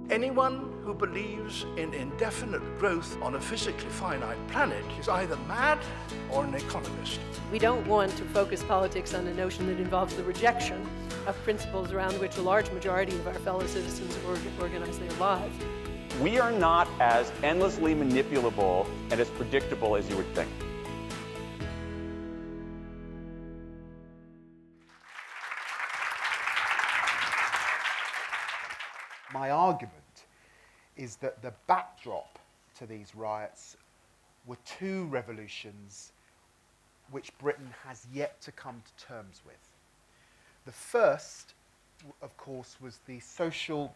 Anyone who believes in indefinite growth on a physically finite planet is either mad or an economist. We don't want to focus politics on a notion that involves the rejection of principles around which a large majority of our fellow citizens organize their lives. We are not as endlessly manipulable and as predictable as you would think. My argument is that the backdrop to these riots were two revolutions which Britain has yet to come to terms with. The first, of course, was the social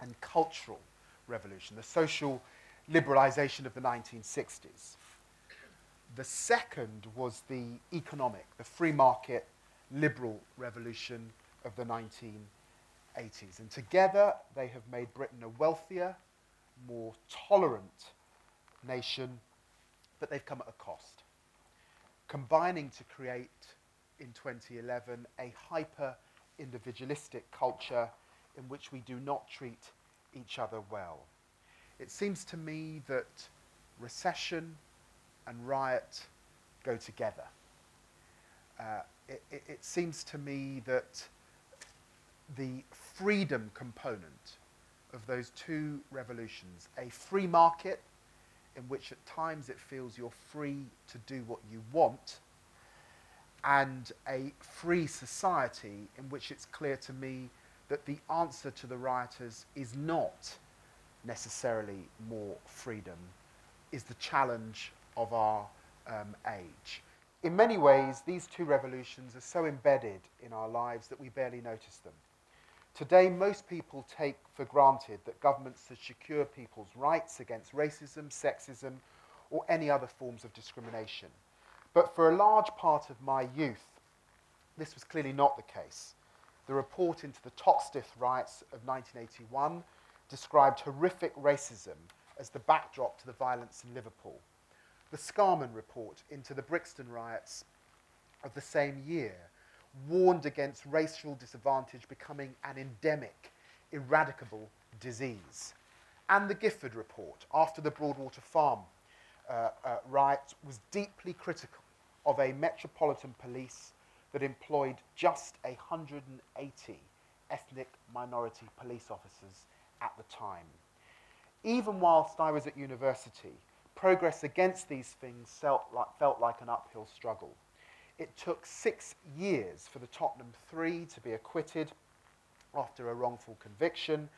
and cultural revolution, the social liberalisation of the 1960s. The second was the economic, the free market, liberal revolution of the 1980s. And together they have made Britain a wealthier, more tolerant nation, but they've come at a cost, combining to create in 2011 a hyper-individualistic culture in which we do not treat each other well. It seems to me that recession and riot go together. It seems to me that the freedom component of those two revolutions, a free market in which at times it feels you're free to do what you want, and a free society in which it's clear to me that the answer to the rioters is not necessarily more freedom, is the challenge of our age. In many ways, these two revolutions are so embedded in our lives that we barely notice them. Today, most people take for granted that governments should secure people's rights against racism, sexism, or any other forms of discrimination. But for a large part of my youth, this was clearly not the case. The report into the Tottenham riots of 1981 described horrific racism as the backdrop to the violence in Liverpool. The Scarman report into the Brixton riots of the same year warned against racial disadvantage becoming an endemic, eradicable disease. And the Gifford report, after the Broadwater Farm riot, was deeply critical of a metropolitan police that employed just 180 ethnic minority police officers at the time. Even whilst I was at university, progress against these things felt like an uphill struggle. It took 6 years for the Tottenham Three to be acquitted after a wrongful conviction,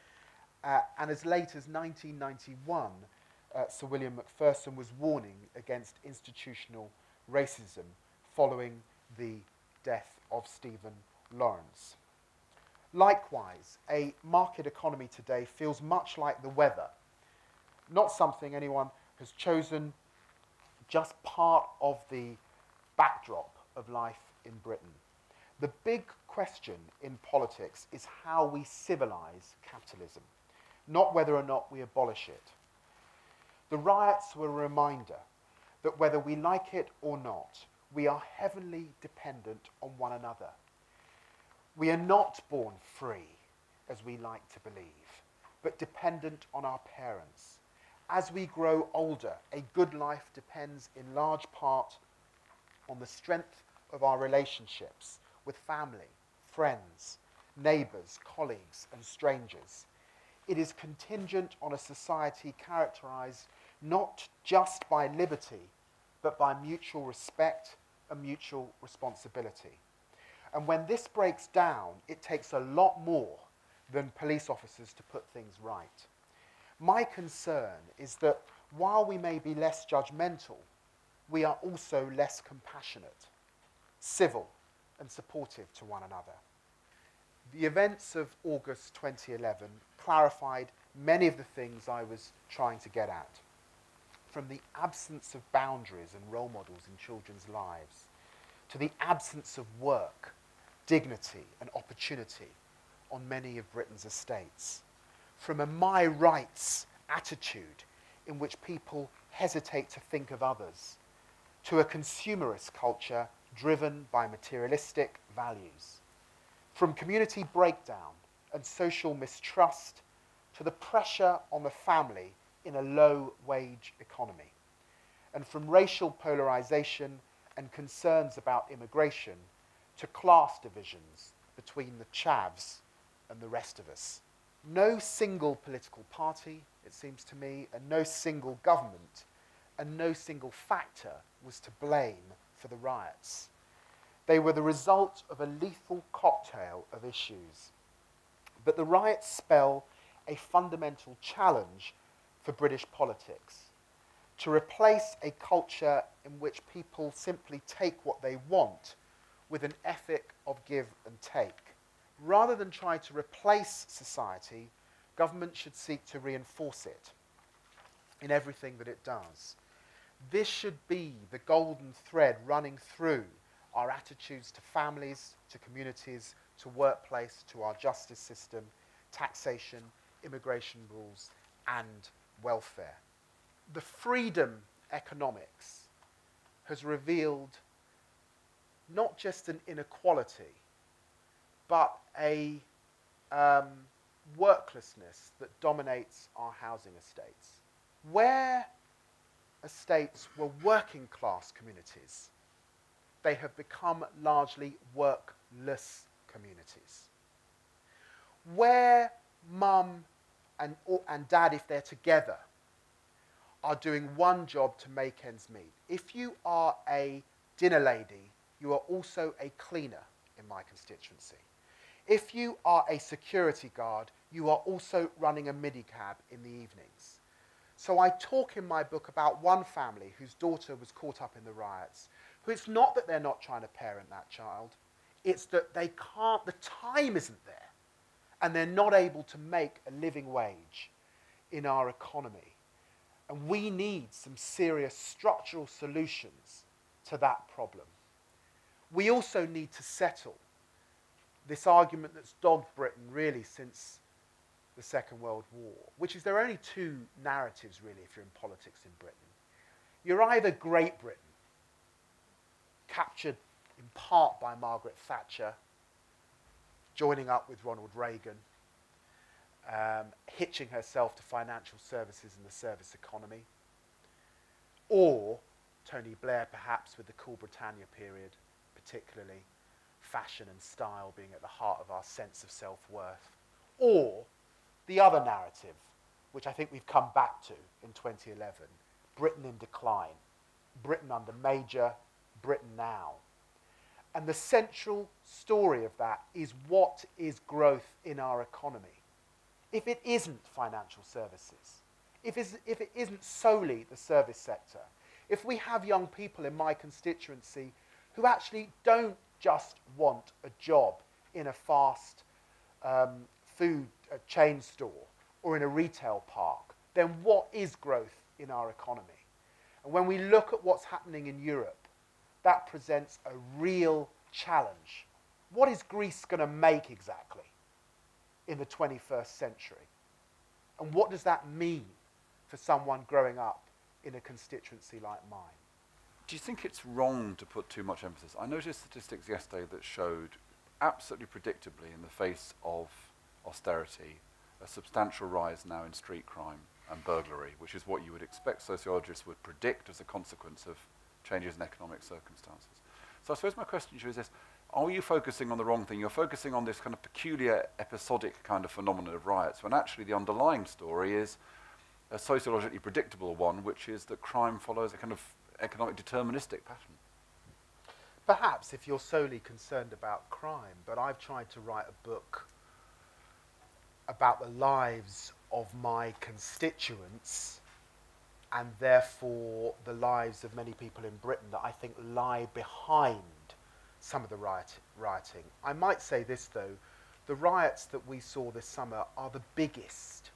and as late as 1991, Sir William Macpherson was warning against institutional racism following the death of Stephen Lawrence. Likewise, a market economy today feels much like the weather, not something anyone has chosen, just part of the backdrop of life in Britain. The big question in politics is how we civilise capitalism, not whether or not we abolish it. The riots were a reminder that whether we like it or not, we are heavily dependent on one another. We are not born free, as we like to believe, but dependent on our parents. As we grow older, a good life depends in large part on the strength of our relationships with family, friends, neighbours, colleagues, and strangers. It is contingent on a society characterised not just by liberty, but by mutual respect and mutual responsibility. And when this breaks down, it takes a lot more than police officers to put things right. My concern is that while we may be less judgmental, we are also less compassionate, civil, and supportive to one another. The events of August 2011 clarified many of the things I was trying to get at, from the absence of boundaries and role models in children's lives, to the absence of work, dignity, and opportunity on many of Britain's estates, from a my rights attitude in which people hesitate to think of others, to a consumerist culture driven by materialistic values, from community breakdown and social mistrust to the pressure on the family in a low-wage economy, and from racial polarization and concerns about immigration to class divisions between the chavs and the rest of us. No single political party, it seems to me, and no single government and no single factor was to blame for the riots. They were the result of a lethal cocktail of issues. But the riots spell a fundamental challenge for British politics, to replace a culture in which people simply take what they want with an ethic of give and take. Rather than try to replace society, government should seek to reinforce it in everything that it does. This should be the golden thread running through our attitudes to families, to communities, to workplace, to our justice system, taxation, immigration rules, and welfare. The freedom economics has revealed not just an inequality, but a worklessness that dominates our housing estates. Where estates were working class communities, they have become largely workless communities. Where mum and dad, if they're together, are doing one job to make ends meet. If you are a dinner lady, you are also a cleaner in my constituency. If you are a security guard, you are also running a minicab in the evenings. So I talk in my book about one family whose daughter was caught up in the riots, who it's not that they're not trying to parent that child, it's that they can't, the time isn't there, and they're not able to make a living wage in our economy. And we need some serious structural solutions to that problem. We also need to settle this argument that's dogged Britain really since the Second World War, which is there are only two narratives really if you're in politics in Britain. You're either Great Britain, captured in part by Margaret Thatcher, joining up with Ronald Reagan, hitching herself to financial services and the service economy, or Tony Blair perhaps with the Cool Britannia period, particularly fashion and style being at the heart of our sense of self-worth, or the other narrative, which I think we've come back to in 2011, Britain in decline, Britain under Major, Britain now. And the central story of that is what is growth in our economy. If it isn't financial services, if it isn't solely the service sector, if we have young people in my constituency who actually don't just want a job in a fast food chain store or in a retail park, then what is growth in our economy? And when we look at what's happening in Europe, that presents a real challenge. What is Greece going to make exactly in the 21st century? And what does that mean for someone growing up in a constituency like mine? Do you think it's wrong to put too much emphasis? I noticed statistics yesterday that showed absolutely predictably in the face of austerity a substantial rise now in street crime and burglary, which is what you would expect sociologists would predict as a consequence of changes in economic circumstances. So I suppose my question to you is this: are you focusing on the wrong thing? You're focusing on this kind of peculiar episodic kind of phenomenon of riots, when actually the underlying story is a sociologically predictable one, which is that crime follows a kind of economic deterministic pattern. Perhaps if you're solely concerned about crime, but I've tried to write a book about the lives of my constituents and therefore the lives of many people in Britain that I think lie behind some of the rioting. I might say this though, the riots that we saw this summer are the biggest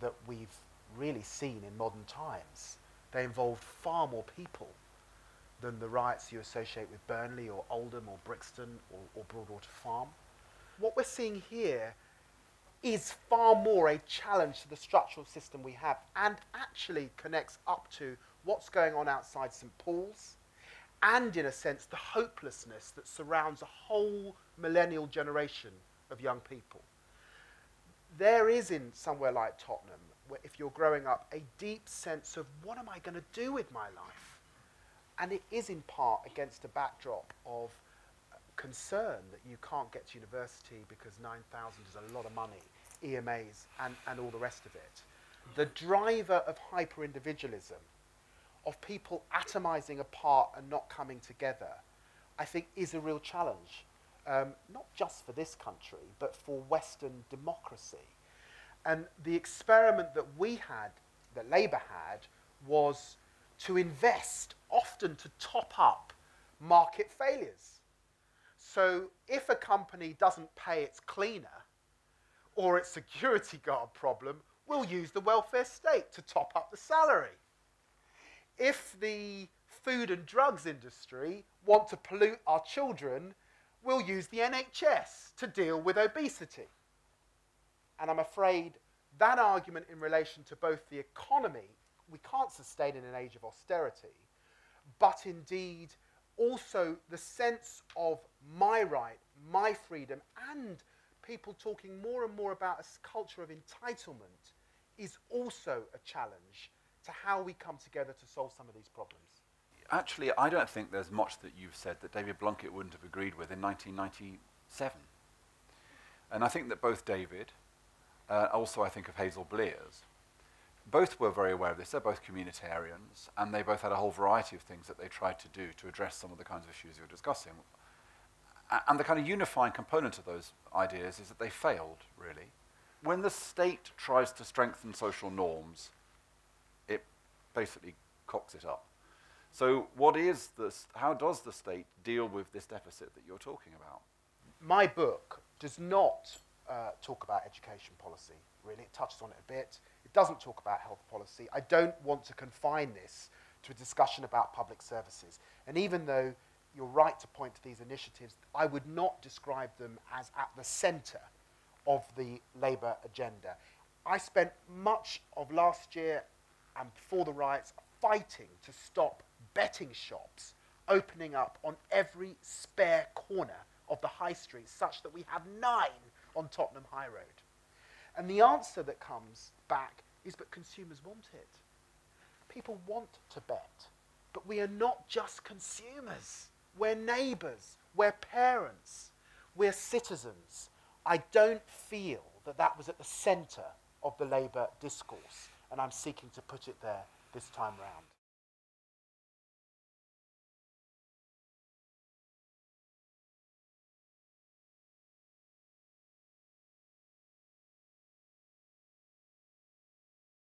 that we've really seen in modern times. They involved far more people than the riots you associate with Burnley or Oldham or Brixton or Broadwater Farm. What we're seeing here is far more a challenge to the structural system we have, and actually connects up to what's going on outside St. Paul's, and in a sense the hopelessness that surrounds a whole millennial generation of young people. there is in somewhere like Tottenham, where if you're growing up, a deep sense of what am I going to do with my life? And it is in part against a backdrop of concern that you can't get to university because 9,000 is a lot of money, EMAs and all the rest of it. The driver of hyper-individualism, of people atomizing apart and not coming together, I think is a real challenge, not just for this country, but for Western democracy. And the experiment that we had, that Labour had, was to invest, often to top up market failures. So if a company doesn't pay its cleaner or its security guard problem, we'll use the welfare state to top up the salary. If the food and drugs industry want to pollute our children, we'll use the NHS to deal with obesity. And I'm afraid that argument in relation to both the economy, we can't sustain in an age of austerity, but indeed also the sense of my right, my freedom, and people talking more and more about a culture of entitlement is also a challenge to how we come together to solve some of these problems. Actually, I don't think there's much that you've said that David Blunkett wouldn't have agreed with in 1997. And I think that both David, also I think of Hazel Blears, both were very aware of this. They're both communitarians, and they both had a whole variety of things that they tried to do to address some of the kinds of issues you're discussing. And the kind of unifying component of those ideas is that they failed, really. When the state tries to strengthen social norms, it basically cocks it up. So how does the state deal with this deficit that you're talking about? My book does not talk about education policy, really. It touches on it a bit. It doesn't talk about health policy. I don't want to confine this to a discussion about public services. And even though you're right to point to these initiatives, I would not describe them as at the centre of the Labour agenda. I spent much of last year and before the riots fighting to stop betting shops opening up on every spare corner of the high street, such that we have 9 on Tottenham High Road. And the answer that comes back is, but consumers want it. People want to bet, but we are not just consumers. We're neighbours, we're parents, we're citizens. I don't feel that that was at the centre of the Labour discourse, and I'm seeking to put it there this time round.